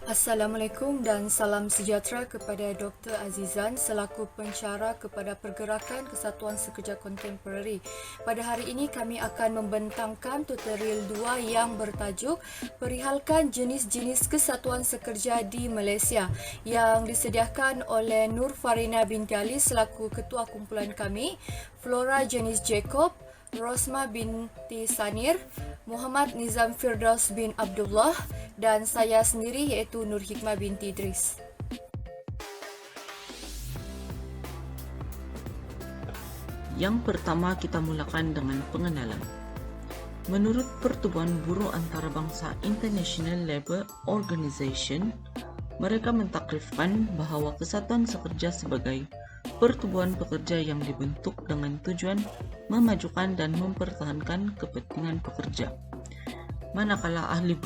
Assalamualaikum dan salam sejahtera kepada Dr. Azizan selaku pencara kepada Pergerakan Kesatuan Sekerja Kontemporari. Pada hari ini kami akan membentangkan tutorial 2 yang bertajuk Perihalkan Jenis-jenis Kesatuan Sekerja di Malaysia yang disediakan oleh Nur Farina binti Ali selaku Ketua Kumpulan kami, Flora Janice Jacob, Rosma binti Sanir, Muhammad Nizam Firdaus bin Abdullah dan saya sendiri iaitu Nur Hikmah binti Idris. Yang pertama kita mulakan dengan pengenalan. Menurut Pertubuhan Buruh Antarabangsa International Labour Organization, mereka mentakrifkan bahawa kesatuan sekerja sebagai pertubuhan pekerja yang dibentuk dengan tujuan memajukan dan mempertahankan kepentingan pekerja. Manakala ahli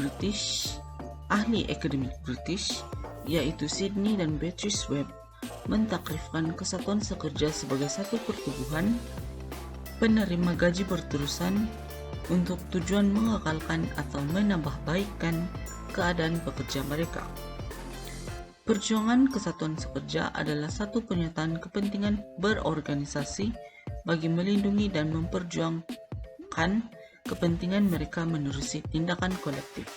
akademik British, iaitu Sydney dan Beatrice Webb, mentakrifkan kesatuan sekerja sebagai satu pertubuhan penerima gaji berterusan untuk tujuan mengekalkan atau menambah baikkan keadaan pekerja mereka. Perjuangan kesatuan sekerja adalah satu pernyataan kepentingan berorganisasi bagi melindungi dan memperjuangkan kepentingan mereka menerusi tindakan kolektif.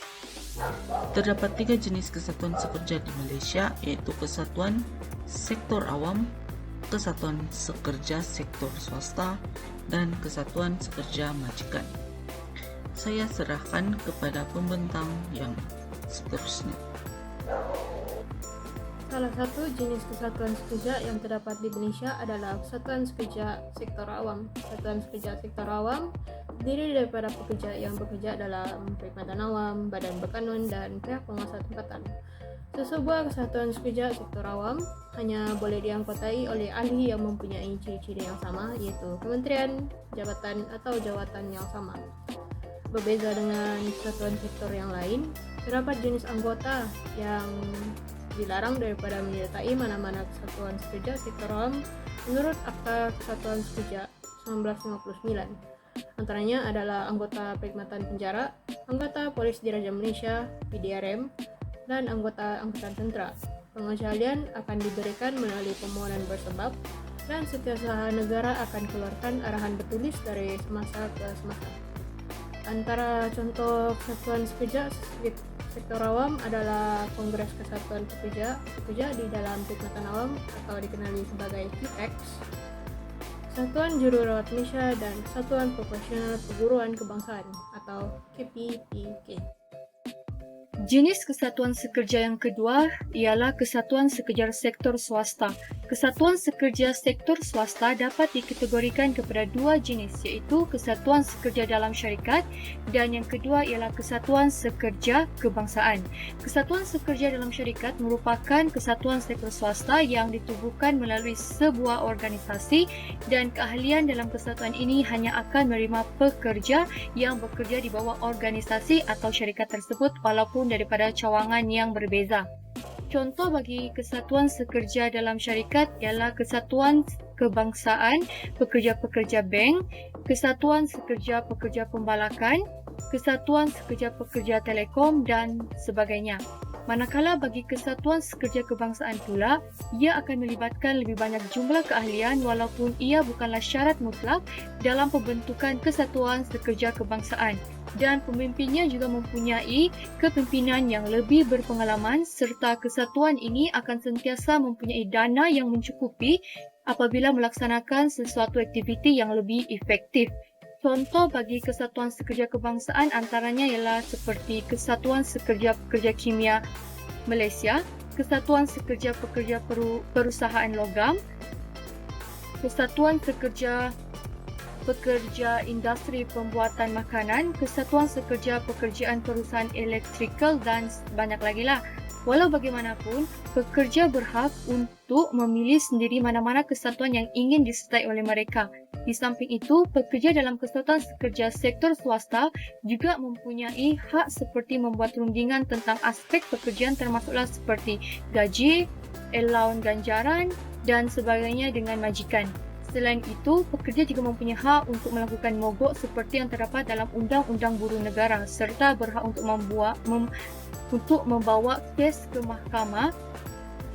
Terdapat 3 jenis kesatuan sekerja di Malaysia, iaitu kesatuan sektor awam, kesatuan sekerja sektor swasta, dan kesatuan sekerja majikan. Saya serahkan kepada pembentang yang seterusnya. Salah satu jenis kesatuan sekerja yang terdapat di Malaysia adalah Kesatuan Sekerja Sektor Awam. Kesatuan Sekerja Sektor Awam terdiri daripada pekerja yang bekerja dalam perkhidmatan awam, badan berkanun dan pihak penguasa tempatan. Sesebuah kesatuan sekerja sektor awam hanya boleh dianggotai oleh ahli yang mempunyai ciri-ciri yang sama, iaitu kementerian, jabatan atau jawatan yang sama. Berbeza dengan kesatuan sektor yang lain, terdapat jenis anggota yang dilarang daripada menyertai mana-mana kesatuan sekerja sektor awam menurut Akta Kesatuan Sekerja 1959. Antaranya adalah anggota perkhidmatan penjara, anggota Polis Diraja Malaysia (PDRM), dan anggota Angkatan Tentera. Pengecualian akan diberikan melalui permohonan bersebab dan setiausaha negara akan keluarkan arahan bertulis dari semasa ke semasa. Antara contoh kesatuan sekerja sektor awam adalah Kongres Kesatuan Pekerja di dalam Perkhidmatan Awam atau dikenali sebagai KPEX, Kesatuan Jururawat Malaysia dan Kesatuan Profesional Perguruan Kebangsaan atau KPPK. Jenis kesatuan sekerja yang kedua ialah kesatuan sekerja sektor swasta. Kesatuan sekerja sektor swasta dapat dikategorikan kepada 2 jenis, iaitu kesatuan sekerja dalam syarikat dan yang kedua ialah kesatuan sekerja kebangsaan. Kesatuan sekerja dalam syarikat merupakan kesatuan sektor swasta yang ditubuhkan melalui sebuah organisasi dan keahlian dalam kesatuan ini hanya akan menerima pekerja yang bekerja di bawah organisasi atau syarikat tersebut walaupun daripada cawangan yang berbeza. Contoh bagi kesatuan sekerja dalam syarikat ialah kesatuan kebangsaan pekerja-pekerja bank, kesatuan sekerja-pekerja pembalakan, kesatuan sekerja-pekerja telekom dan sebagainya. Manakala bagi kesatuan sekerja kebangsaan pula, ia akan melibatkan lebih banyak jumlah keahlian walaupun ia bukanlah syarat mutlak dalam pembentukan kesatuan sekerja kebangsaan. Dan pemimpinnya juga mempunyai kepimpinan yang lebih berpengalaman serta kesatuan ini akan sentiasa mempunyai dana yang mencukupi apabila melaksanakan sesuatu aktiviti yang lebih efektif. Contoh bagi kesatuan sekerja kebangsaan antaranya ialah seperti Kesatuan Sekerja-Pekerja Kimia Malaysia, Kesatuan Sekerja-Pekerja Perusahaan Logam, Kesatuan Sekerja-Pekerja Industri Pembuatan Makanan, Kesatuan Sekerja-Pekerjaan Perusahaan Elektrikal dan banyak lagi lah. Walau bagaimanapun, pekerja berhak untuk memilih sendiri mana-mana kesatuan yang ingin disertai oleh mereka. Di samping itu, pekerja dalam kesatuan sekerja sektor swasta juga mempunyai hak seperti membuat rundingan tentang aspek pekerjaan termasuklah seperti gaji, allowance ganjaran dan sebagainya dengan majikan. Selain itu, pekerja juga mempunyai hak untuk melakukan mogok seperti yang terdapat dalam Undang-Undang Buruh Negara serta berhak untuk untuk membawa kes ke mahkamah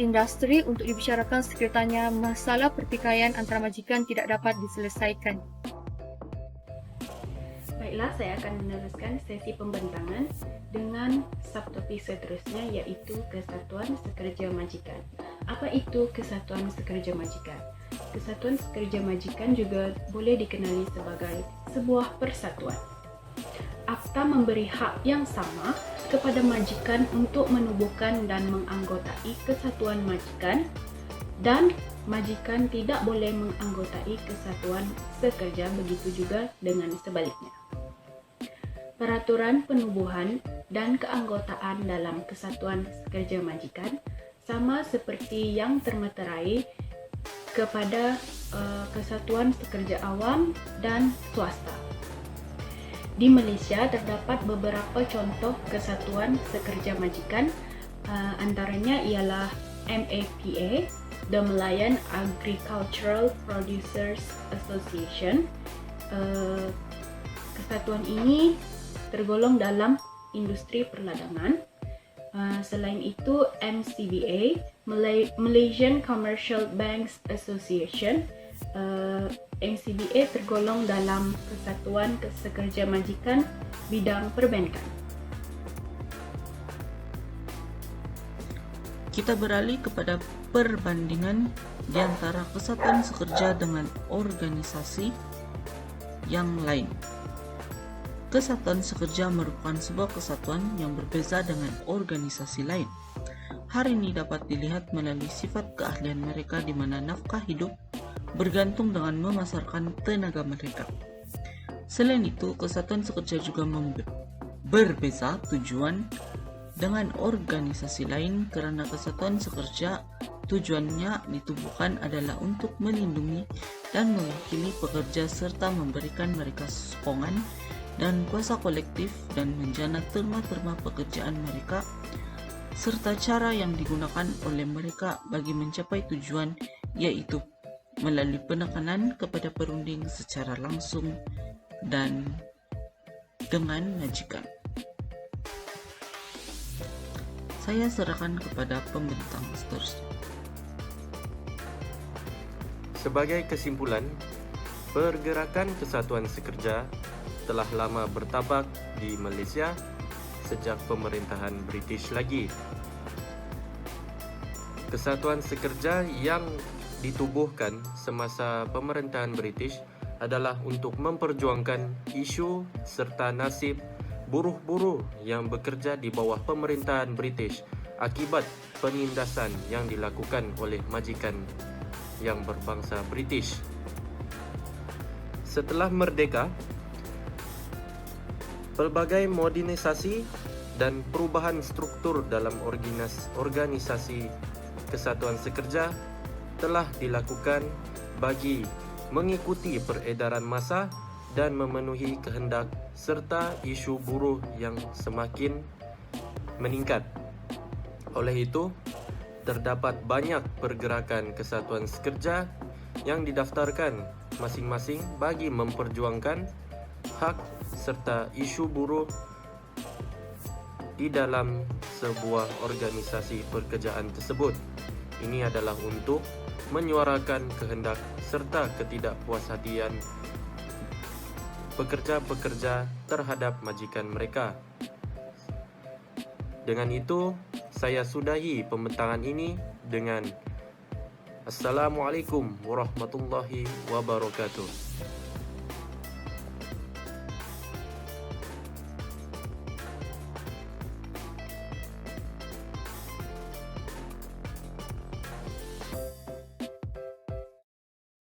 industri untuk dibicarakan sekiranya masalah pertikaian antara majikan tidak dapat diselesaikan. Baiklah, saya akan meneruskan sesi pembentangan dengan subtopik seterusnya, iaitu Kesatuan Sekerja Majikan. Apa itu Kesatuan Sekerja Majikan? Kesatuan Sekerja Majikan juga boleh dikenali sebagai sebuah persatuan. Akta memberi hak yang sama kepada majikan untuk menubuhkan dan menganggotai kesatuan majikan, dan majikan tidak boleh menganggotai kesatuan sekerja, begitu juga dengan sebaliknya. Peraturan penubuhan dan keanggotaan dalam kesatuan sekerja majikan sama seperti yang termeterai kepada kesatuan sekerja awam dan swasta. Di Malaysia terdapat beberapa contoh kesatuan sekerja majikan, antaranya ialah MAPA, The Malayan Agricultural Producers Association. Kesatuan ini tergolong dalam industri perladangan. Selain itu, MCBA, Malaysian Commercial Banks Association. MCBA tergolong dalam Kesatuan Sekerja Majikan bidang perbankan. Kita beralih kepada perbandingan di antara kesatuan sekerja dengan organisasi yang lain. Kesatuan sekerja merupakan sebuah kesatuan yang berbeza dengan organisasi lain. Hal ini dapat dilihat melalui sifat keahlian mereka di mana nafkah hidup bergantung dengan memasarkan tenaga mereka. Selain itu, kesatuan sekerja juga berbeza tujuan dengan organisasi lain karena kesatuan sekerja tujuannya ditubuhkan adalah untuk melindungi dan mewakili pekerja serta memberikan mereka sokongan dan kuasa kolektif dan menjana terma-terma pekerjaan mereka serta cara yang digunakan oleh mereka bagi mencapai tujuan, yaitu melalui penekanan kepada perunding secara langsung dan dengan majikan. Saya serahkan kepada pembentang seterusnya. Sebagai kesimpulan, pergerakan kesatuan sekerja telah lama bertabak di Malaysia sejak pemerintahan British lagi. Kesatuan sekerja yang ditubuhkan semasa pemerintahan British adalah untuk memperjuangkan isu serta nasib buruh-buruh yang bekerja di bawah pemerintahan British akibat penindasan yang dilakukan oleh majikan yang berbangsa British. Setelah merdeka, pelbagai modernisasi dan perubahan struktur dalam organisasi kesatuan sekerja telah dilakukan bagi mengikuti peredaran masa dan memenuhi kehendak serta isu buruh yang semakin meningkat. Oleh itu, terdapat banyak pergerakan kesatuan sekerja yang didaftarkan masing-masing bagi memperjuangkan hak serta isu buruh di dalam sebuah organisasi pekerjaan tersebut. Ini adalah untuk menyuarakan kehendak serta ketidakpuashatian pekerja-pekerja terhadap majikan mereka. Dengan itu, saya sudahi pembentangan ini dengan Assalamualaikum warahmatullahi wabarakatuh.